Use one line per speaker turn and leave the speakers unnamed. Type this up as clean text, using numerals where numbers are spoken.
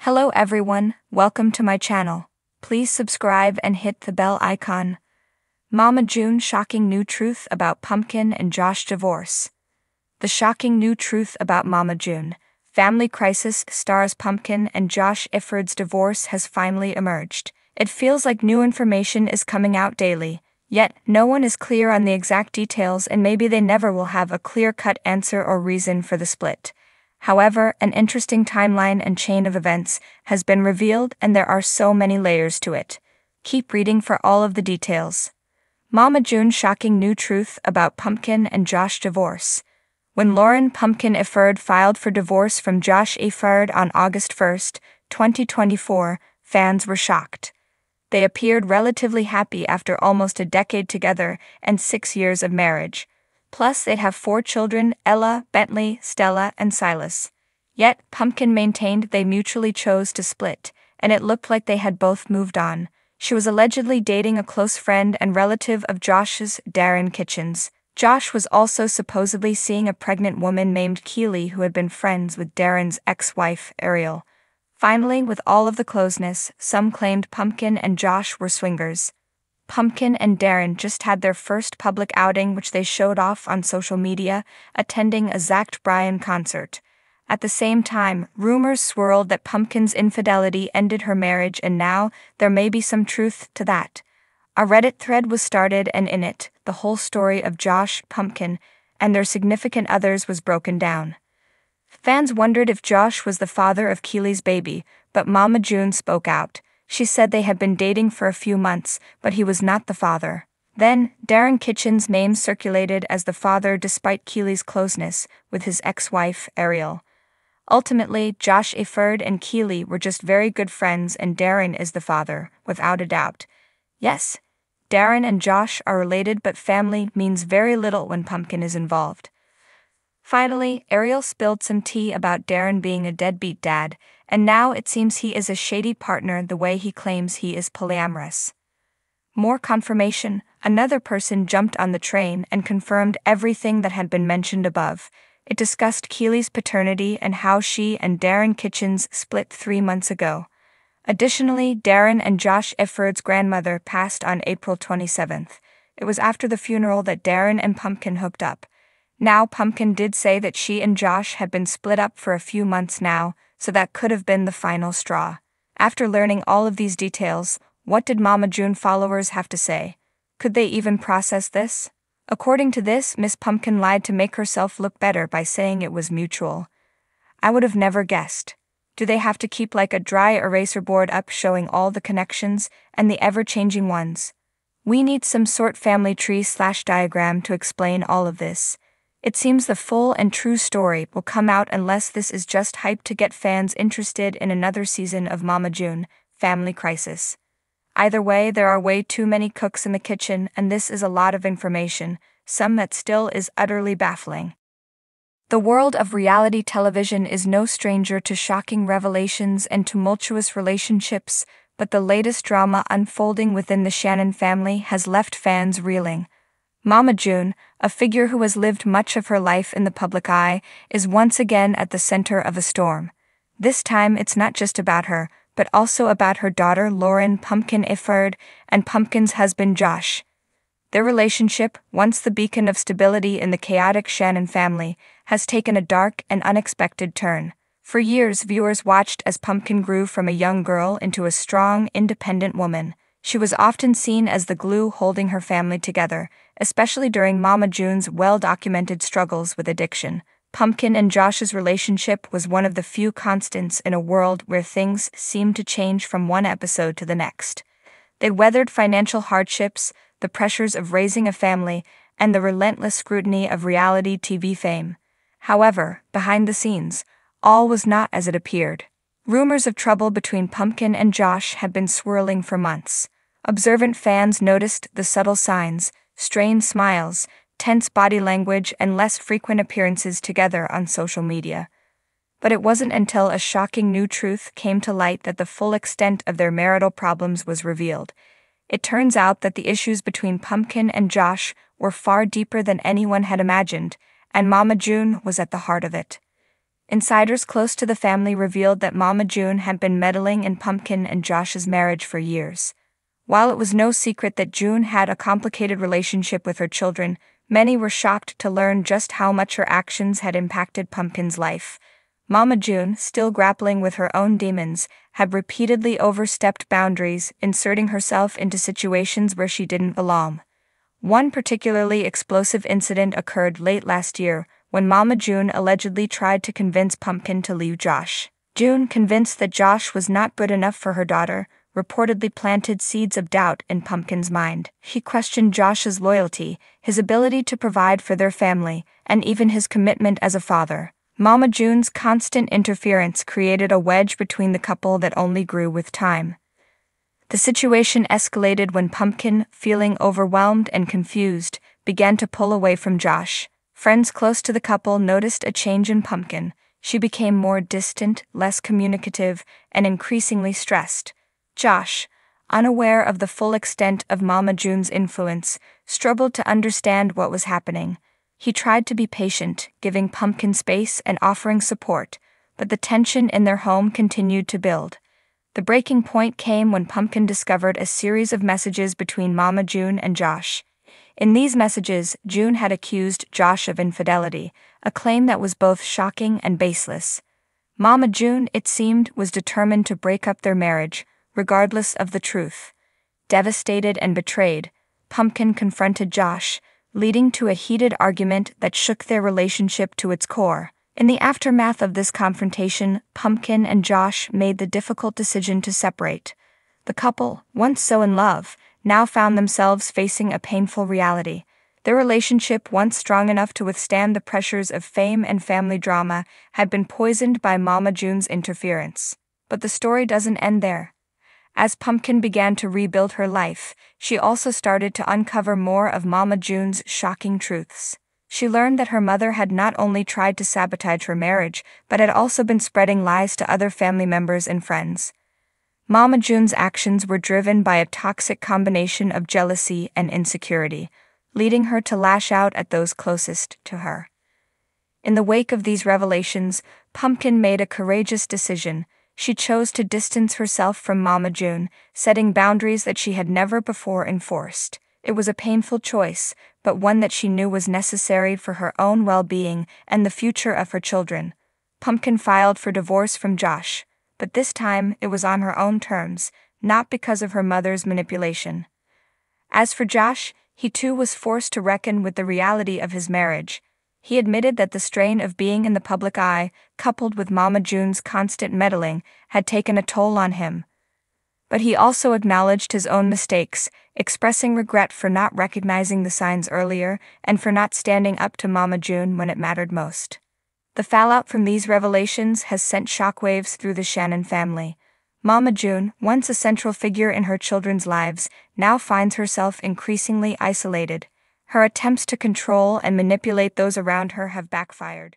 Hello everyone, welcome to my channel. Please subscribe and hit the bell icon. Mama June shocking new truth about Pumpkin and Josh divorce. The shocking new truth about Mama June, family crisis stars Pumpkin and Josh Iford's divorce has finally emerged. It feels like new information is coming out daily, yet no one is clear on the exact details and maybe they never will have a clear-cut answer or reason for the split. However, an interesting timeline and chain of events has been revealed and there are so many layers to it. Keep reading for all of the details. Mama June shocking new truth about Pumpkin and Josh divorce. When Lauren Pumpkin Iford filed for divorce from Josh Iford on August 1, 2024, fans were shocked. They appeared relatively happy after almost a decade together and 6 years of marriage. Plus, they'd have 4 children, Ella, Bentley, Stella, and Silas. Yet, Pumpkin maintained they mutually chose to split, and it looked like they had both moved on. She was allegedly dating a close friend and relative of Josh's, Darren Kitchens. Josh was also supposedly seeing a pregnant woman named Keely who had been friends with Darren's ex-wife, Ariel. Finally, with all of the closeness, some claimed Pumpkin and Josh were swingers. Pumpkin and Darren just had their first public outing which they showed off on social media, attending a Zach Bryan concert. At the same time, rumors swirled that Pumpkin's infidelity ended her marriage and now there may be some truth to that. A Reddit thread was started and in it, the whole story of Josh, Pumpkin, and their significant others was broken down. Fans wondered if Josh was the father of Keely's baby, but Mama June spoke out. She said they had been dating for a few months, but he was not the father. Then, Darren Kitchens' name circulated as the father despite Keely's closeness with his ex-wife, Ariel. Ultimately, Josh Iford and Keely were just very good friends and Darren is the father, without a doubt. Yes, Darren and Josh are related but family means very little when Pumpkin is involved. Finally, Ariel spilled some tea about Darren being a deadbeat dad, and now it seems he is a shady partner the way he claims he is polyamorous. More confirmation, another person jumped on the train and confirmed everything that had been mentioned above. It discussed Keely's paternity and how she and Darren Kitchens split 3 months ago. Additionally, Darren and Josh Iford's grandmother passed on April 27th. It was after the funeral that Darren and Pumpkin hooked up. Now Pumpkin did say that she and Josh had been split up for a few months now, so that could have been the final straw. After learning all of these details, what did Mama June followers have to say? Could they even process this? According to this, Miss Pumpkin lied to make herself look better by saying it was mutual. I would have never guessed. Do they have to keep like a dry eraser board up showing all the connections and the ever-changing ones? We need some sort family tree/diagram to explain all of this. It seems the full and true story will come out unless this is just hype to get fans interested in another season of Mama June, Family Crisis. Either way, there are way too many cooks in the kitchen and this is a lot of information, some that still is utterly baffling. The world of reality television is no stranger to shocking revelations and tumultuous relationships, but the latest drama unfolding within the Shannon family has left fans reeling. Mama June, a figure who has lived much of her life in the public eye, is once again at the center of a storm. This time it's not just about her, but also about her daughter Lauren Pumpkin Iford and Pumpkin's husband Josh. Their relationship, once the beacon of stability in the chaotic Shannon family, has taken a dark and unexpected turn. For years, viewers watched as Pumpkin grew from a young girl into a strong, independent woman. She was often seen as the glue holding her family together, especially during Mama June's well-documented struggles with addiction. Pumpkin and Josh's relationship was one of the few constants in a world where things seemed to change from one episode to the next. They weathered financial hardships, the pressures of raising a family, and the relentless scrutiny of reality TV fame. However, behind the scenes, all was not as it appeared. Rumors of trouble between Pumpkin and Josh had been swirling for months. Observant fans noticed the subtle signs, strained smiles, tense body language, and less frequent appearances together on social media. But it wasn't until a shocking new truth came to light that the full extent of their marital problems was revealed. It turns out that the issues between Pumpkin and Josh were far deeper than anyone had imagined, and Mama June was at the heart of it. Insiders close to the family revealed that Mama June had been meddling in Pumpkin and Josh's marriage for years. While it was no secret that June had a complicated relationship with her children, many were shocked to learn just how much her actions had impacted Pumpkin's life. Mama June, still grappling with her own demons, had repeatedly overstepped boundaries, inserting herself into situations where she didn't belong. One particularly explosive incident occurred late last year, when Mama June allegedly tried to convince Pumpkin to leave Josh. June, convinced that Josh was not good enough for her daughter, reportedly planted seeds of doubt in Pumpkin's mind. She questioned Josh's loyalty, his ability to provide for their family, and even his commitment as a father. Mama June's constant interference created a wedge between the couple that only grew with time. The situation escalated when Pumpkin, feeling overwhelmed and confused, began to pull away from Josh. Friends close to the couple noticed a change in Pumpkin. She became more distant, less communicative, and increasingly stressed. Josh, unaware of the full extent of Mama June's influence, struggled to understand what was happening. He tried to be patient, giving Pumpkin space and offering support, but the tension in their home continued to build. The breaking point came when Pumpkin discovered a series of messages between Mama June and Josh. In these messages, June had accused Josh of infidelity, a claim that was both shocking and baseless. Mama June, it seemed, was determined to break up their marriage, regardless of the truth. Devastated and betrayed, Pumpkin confronted Josh, leading to a heated argument that shook their relationship to its core. In the aftermath of this confrontation, Pumpkin and Josh made the difficult decision to separate. The couple, once so in love, now found themselves facing a painful reality. Their relationship, once strong enough to withstand the pressures of fame and family drama, had been poisoned by Mama June's interference. But the story doesn't end there. As Pumpkin began to rebuild her life, she also started to uncover more of Mama June's shocking truths. She learned that her mother had not only tried to sabotage her marriage, but had also been spreading lies to other family members and friends. Mama June's actions were driven by a toxic combination of jealousy and insecurity, leading her to lash out at those closest to her. In the wake of these revelations, Pumpkin made a courageous decision. She chose to distance herself from Mama June, setting boundaries that she had never before enforced. It was a painful choice, but one that she knew was necessary for her own well-being and the future of her children. Pumpkin filed for divorce from Josh, but this time it was on her own terms, not because of her mother's manipulation. As for Josh, he too was forced to reckon with the reality of his marriage. He admitted that the strain of being in the public eye, coupled with Mama June's constant meddling, had taken a toll on him. But he also acknowledged his own mistakes, expressing regret for not recognizing the signs earlier and for not standing up to Mama June when it mattered most. The fallout from these revelations has sent shockwaves through the Shannon family. Mama June, once a central figure in her children's lives, now finds herself increasingly isolated. Her attempts to control and manipulate those around her have backfired.